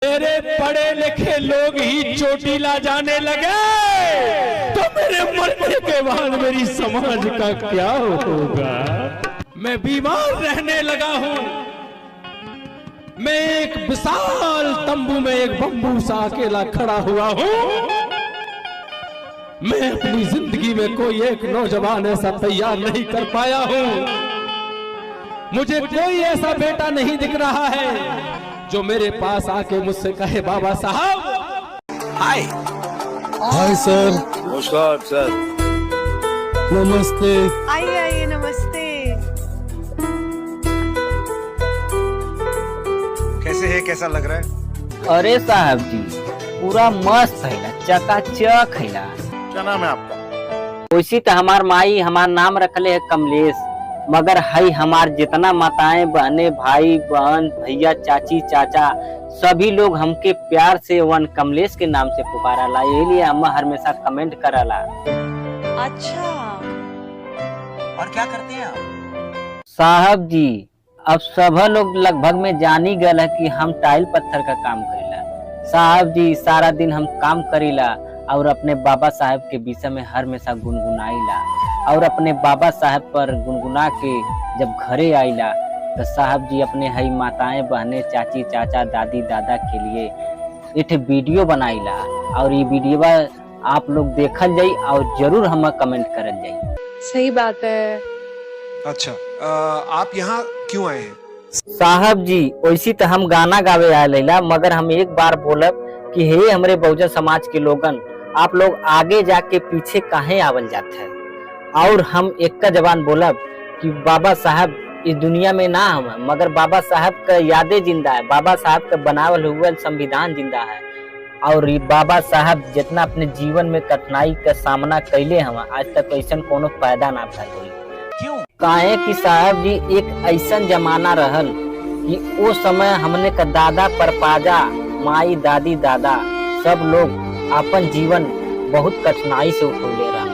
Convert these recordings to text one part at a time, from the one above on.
मेरे पढ़े लिखे लोग ही चोटीला जाने लगे तो मेरे मरने के बाद मेरी समाज का क्या होगा। मैं बीमार रहने लगा हूं। मैं एक विशाल तंबू में एक बम्बू सा अकेला खड़ा हुआ हूं। मैं अपनी जिंदगी में कोई एक नौजवान ऐसा तैयार नहीं कर पाया हूं। मुझे कोई ऐसा बेटा नहीं दिख रहा है जो मेरे पास आके मुझसे कहे बाबा साहब। हाय हाय सर। नमस्कार सर। नमस्ते। आइए आइए, नमस्ते। कैसे है, कैसा लग रहा है? अरे साहब जी पूरा मस्त है, चकाचक है। क्या नाम है आपका? वैसी तो हमार माई हमार नाम रखले है कमलेश, मगर हई हमार जितना माताएं बहने भाई बहन भैया चाची चाचा सभी लोग हमके प्यार से वन कमलेश के नाम से पुकाराला, यही लिए हम हमेशा कमेंट कराला। अच्छा, और क्या करते हैं आप? साहब जी अब सब लोग लगभग में जान ही गए है कि हम टाइल पत्थर का काम करीला। साहब जी सारा दिन हम काम करीला और अपने बाबा साहब के विषय में हमेशा गुनगुनाइला और अपने बाबा साहब पर गुनगुना के जब घरे आइला तो साहब जी अपने हई माताएं बहने चाची चाचा दादी दादा के लिए एक वीडियो बनाइला और ये वीडियो आप लोग देखल जाई और जरूर हमें कमेंट करल जाई। सही बात है। अच्छा, आप यहाँ क्यों आए हैं? साहब जी वैसी तो हम गाना गावे आइला, मगर हम एक बार बोलब कि हे हमरे बहुजन समाज के लोगन, आप लोग आगे जाके पीछे काहे आवल जाते हैं। और हम एक का जवान बोलब कि बाबा साहब इस दुनिया में ना हम, मगर बाबा साहब का यादें जिंदा है, बाबा साहब का बनावल हुआ संविधान जिंदा है। और ये बाबा साहब जितना अपने जीवन में कठिनाई का सामना कैले हम, आज तक ऐसा कोनो पैदा ना भइल। क्यों? काहे कि साहब जी एक ऐसा जमाना रहल कि वो समय हमने का दादा परपाजा माई दादी दादा सब लोग अपन जीवन बहुत कठिनाई से उठौले रहा।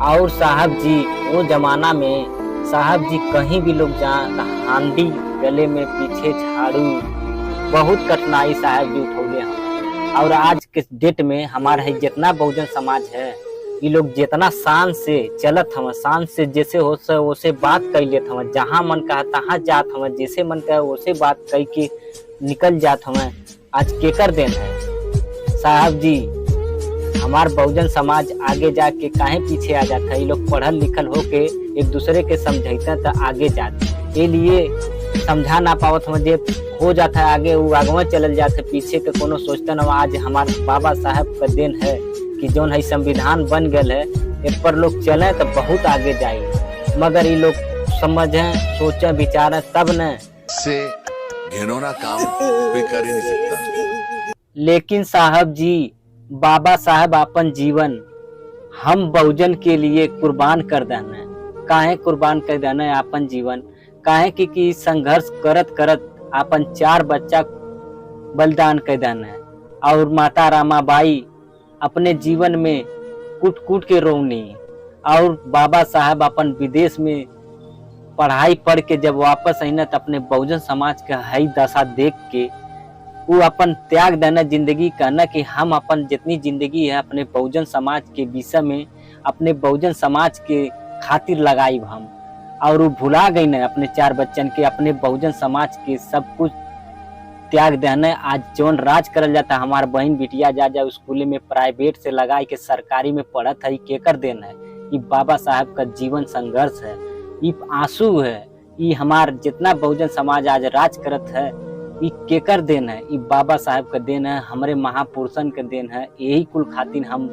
और साहब जी वो जमाना में साहब जी कहीं भी लोग जा हांडी गले में पीछे झाड़ू बहुत कठिनाई साहब जी उठौले हम। और आज के डेट में हमारा है जितना बहुजन समाज है ये लोग जितना शान से चलत हम, शान से जैसे हो वैसे बात कर लेत हम, जहाँ मन कहा तहाँ जात हम, जैसे मन कहा वैसे बात कह के निकल जात हम। आज केकर देन है साहब जी, हमार बहुजन समाज आगे जाके काहे पीछे आ जाता है। ये लोग पढ़ल लिखल होके एक दूसरे के समझाते तो आगे जाते, ये लिए समझा ना पावत हम, जे हो जाता है आगे वो आगवा चल जाते, पीछे के कोनो सोचते न। आज हमारे बाबा साहब का देन है कि जोन है संविधान बन गए है, एक पर लोग चले तो बहुत आगे जाए, मगर ये लोग समझे सोचे विचारे तब न से घिनौना काम कोई कर ही नहीं सकता। लेकिन साहब जी बाबा साहब अपन जीवन हम बहुजन के लिए कुर्बान कर देना है। काहे कुर्बान कर देना है अपन जीवन? काहे कि संघर्ष करत करत अपन 4 बच्चा बलिदान कर देना है। और माता रामाबाई अपने जीवन में कूट कूट के रोनी। और बाबा साहब अपन विदेश में पढ़ाई पढ़ के जब वापस आई न तो अपने बहुजन समाज के हई दशा देख के वो अपन त्याग देना जिंदगी का न कि हम अपन जितनी जिंदगी है अपने बहुजन समाज के विषय में अपने बहुजन समाज के खातिर लगाई हम। और वो भुला गई न अपने 4 बच्चन के, अपने बहुजन समाज के सब कुछ त्याग देना। आज जौन राज करल जाता हमार बहन बिटिया जा स्कूल में प्राइवेट से लगाई के सरकारी में पढ़त है, केकर देन है? ये बाबा साहब का जीवन संघर्ष है, ये आंसू है, ये हमार जितना बहुजन समाज आज राज करत है ये केकर देन है? ये बाबा साहब का देन है, हमारे महापुरुषन का देन है। यही कुल खातिर हम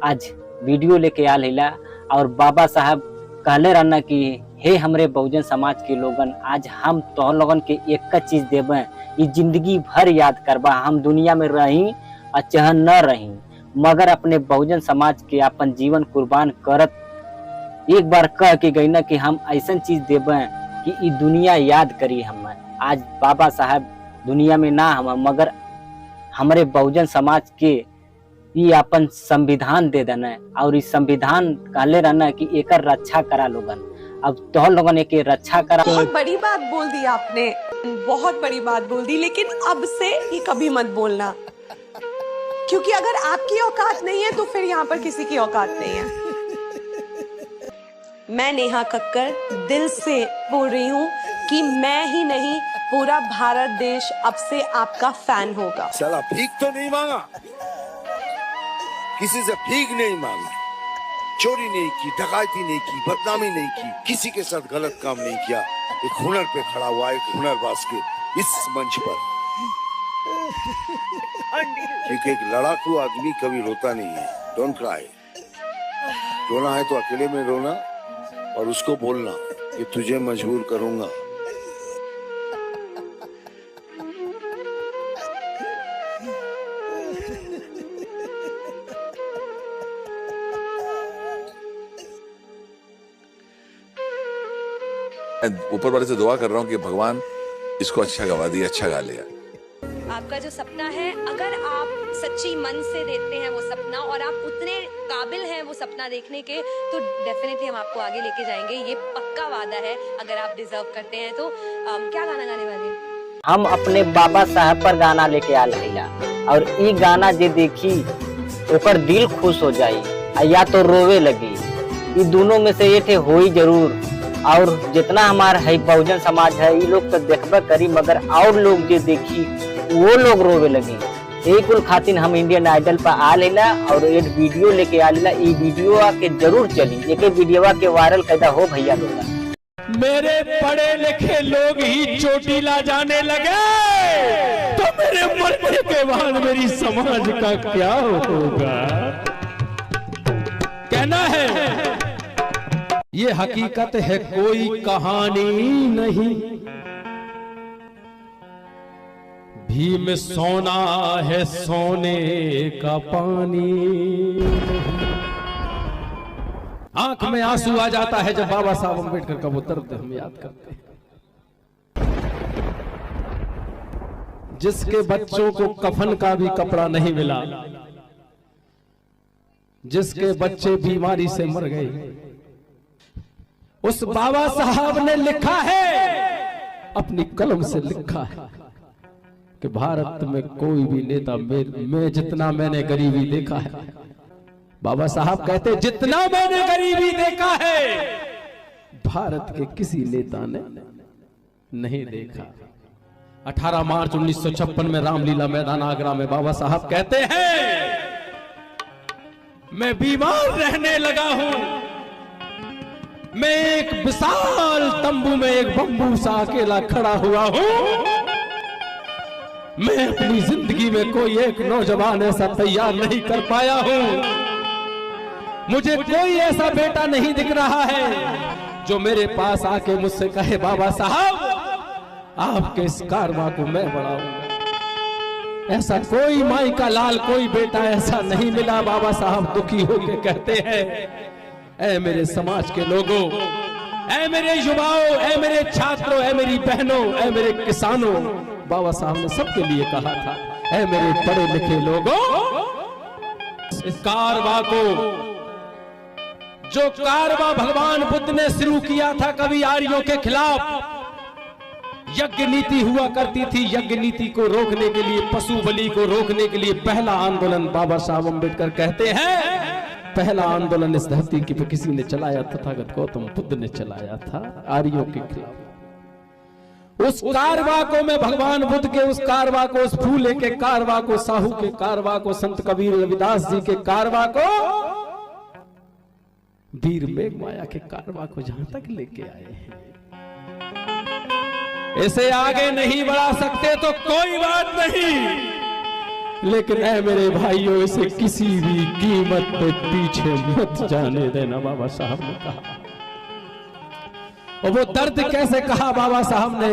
आज वीडियो लेके आल हिला। और बाबा साहब कहले रहना कि हे हमरे बहुजन समाज के लोगन, आज हम तो लोगन के एक चीज देवे, ये जिंदगी भर याद करबा, हम दुनिया में रही और चाहे न रही, मगर अपने बहुजन समाज के अपन जीवन कुर्बान करत एक बार कह के गई ना कि हम ऐसा चीज देवे कि ये दुनिया याद करी हम। आज बाबा साहब दुनिया में ना हम, मगर हमारे बहुजन समाज के ये अपन संविधान दे देना। और इस संविधान कहले रहना कि एकर रक्षा करा लोगन। अब तो लोगों ने के रक्षा करा। बहुत बड़ी बात बोल दी आपने, बहुत बड़ी बात बोल दी, लेकिन अब से ये कभी मत बोलना, क्योंकि अगर आपकी औकात नहीं है तो फिर यहाँ पर किसी की औकात नहीं है। मैं नेहा कक्कर दिल से बोल रही हूँ कि मैं ही नहीं, पूरा भारत देश अब से आपका फैन होगा। साला भीख तो नहीं मांगा, किसी से भीख नहीं मांगी, चोरी नहीं की, डकैती नहीं की, बदनामी नहीं की, किसी के साथ गलत काम नहीं किया। एक हुनर पे खड़ा हुआ, एक हुनरबाज के इस मंच पर। क्योंकि एक लड़ाकू आदमी कभी रोता नहीं है। Don't cry. रोना है तो अकेले में रोना और उसको बोलना कि तुझे मजबूर करूंगा। ऊपर वाले से दुआ कर रहा हूँ कि भगवान इसको अच्छा गवा दिया, अच्छा गा लिया। आपका जो सपना है, अगर आप सच्ची मन से देखते हैं वो सपना और आप उतने काबिल हैं वो सपना देखने के, तो डेफिनेटली हम आपको आगे लेके जाएंगे। ये पक्का वादा है। अगर आप डिजर्व करते हैं तो क्या गाना गाने वाले हैं? हम अपने बाबा साहब पर गाना लेके आल रहीला और ई गाना जे देखी ओकर दिल खुश हो जाई या तो रोवे लगी। ये दोनों में से एक हो ही जरूर। और जितना हमारा है बहुजन समाज है, ये लोग तो देखबे करी, मगर और लोग जो देखी वो लोग रोवे लगी। एक कुल खातिर हम इंडियन आइडल पर आ लेला और एक वीडियो लेके आ लेला। ये वीडियो आके जरूर चली, एक वीडियो के वायरल कैदा हो भैया लोग। मेरे पढ़े लिखे लोग ही चोटीला जाने लगे तो मेरे मरने के बाद मेरी समाज का क्या होगा? कहना है ये हकीकत है, कोई कहानी नहीं। भीम सोना है सोने का पानी। आंख में आंसू आ जाता है जब बाबा साहब अम्बेडकर का वो दर्द हम याद करते हैं, जिसके बच्चों को कफन का भी कपड़ा नहीं मिला, जिसके बच्चे बीमारी से मर गए। उस बाबा साहब ने लिखा है, अपनी कलम से लिखा है कि भारत में कोई भी नेता मैं जितना मैंने गरीबी देखा है, बाबा साहब कहते जितना मैंने गरीबी देखा है भारत के किसी नेता ने नहीं देखा। 18 मार्च 1956 में रामलीला मैदान आगरा में बाबा साहब कहते हैं, मैं बीमार रहने लगा हूं, मैं एक विशाल तंबू में एक बम्बू सा अकेला खड़ा हुआ हूं। मैं अपनी जिंदगी में कोई एक नौजवान ऐसा तैयार नहीं कर पाया हूं। मुझे कोई ऐसा बेटा नहीं दिख रहा है जो मेरे पास आके मुझसे कहे बाबा साहब आपके इस कारवां को मैं बढ़ाऊंगा। ऐसा कोई माई का लाल, कोई बेटा ऐसा नहीं मिला। बाबा साहब दुखी होकर कहते हैं, ऐ मेरे समाज के लोगों, ऐ मेरे युवाओं, ऐ मेरे छात्रों, ऐ मेरी बहनों, ऐ मेरे किसानों, बाबा साहब ने सबके लिए कहा था, ऐ मेरे पढ़े लिखे लोगों, इस कारवां को, जो कारवां भगवान बुद्ध ने शुरू किया था कभी आर्यों के खिलाफ, यज्ञ नीति हुआ करती थी। यज्ञ नीति को रोकने के लिए, पशु बलि को रोकने के लिए पहला आंदोलन बाबा साहब अम्बेडकर कहते हैं, पहला आंदोलन इस धरती की पे किसी ने चलाया, तथागत गौतम बुद्ध ने चलाया था आर्यों के खिलाफ। उस कारवां को, मैं भगवान बुद्ध के उस कारवां को, उस फूले के कारवां को, साहू के कारवां को, संत कबीर रविदास जी के कारवां को, वीर मेघमाया के कारवां को जहां तक लेके आए हैं, इसे आगे नहीं बढ़ा सकते तो कोई बात नहीं, लेकिन ऐ मेरे भाइयों इसे किसी भी कीमत पे पीछे मत जाने देना, बाबा साहब ने कहा। और वो दर्द कैसे कहा बाबा साहब ने,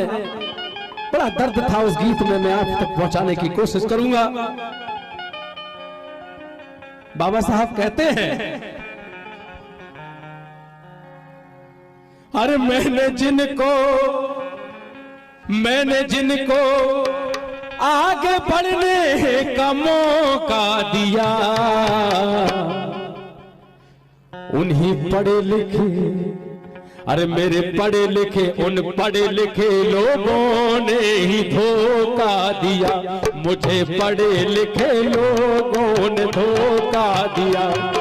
बड़ा दर्द था उस गीत में, मैं आप तक पहुंचाने की कोशिश करूंगा। बाबा साहब कहते हैं, अरे मैंने जिनको आगे बढ़ने का मौका दिया, उन्हीं पढ़े लिखे अरे मेरे पढ़े लिखे उन पढ़े लिखे लोगों ने ही धोखा दिया, मुझे पढ़े लिखे लोगों ने धोखा दिया।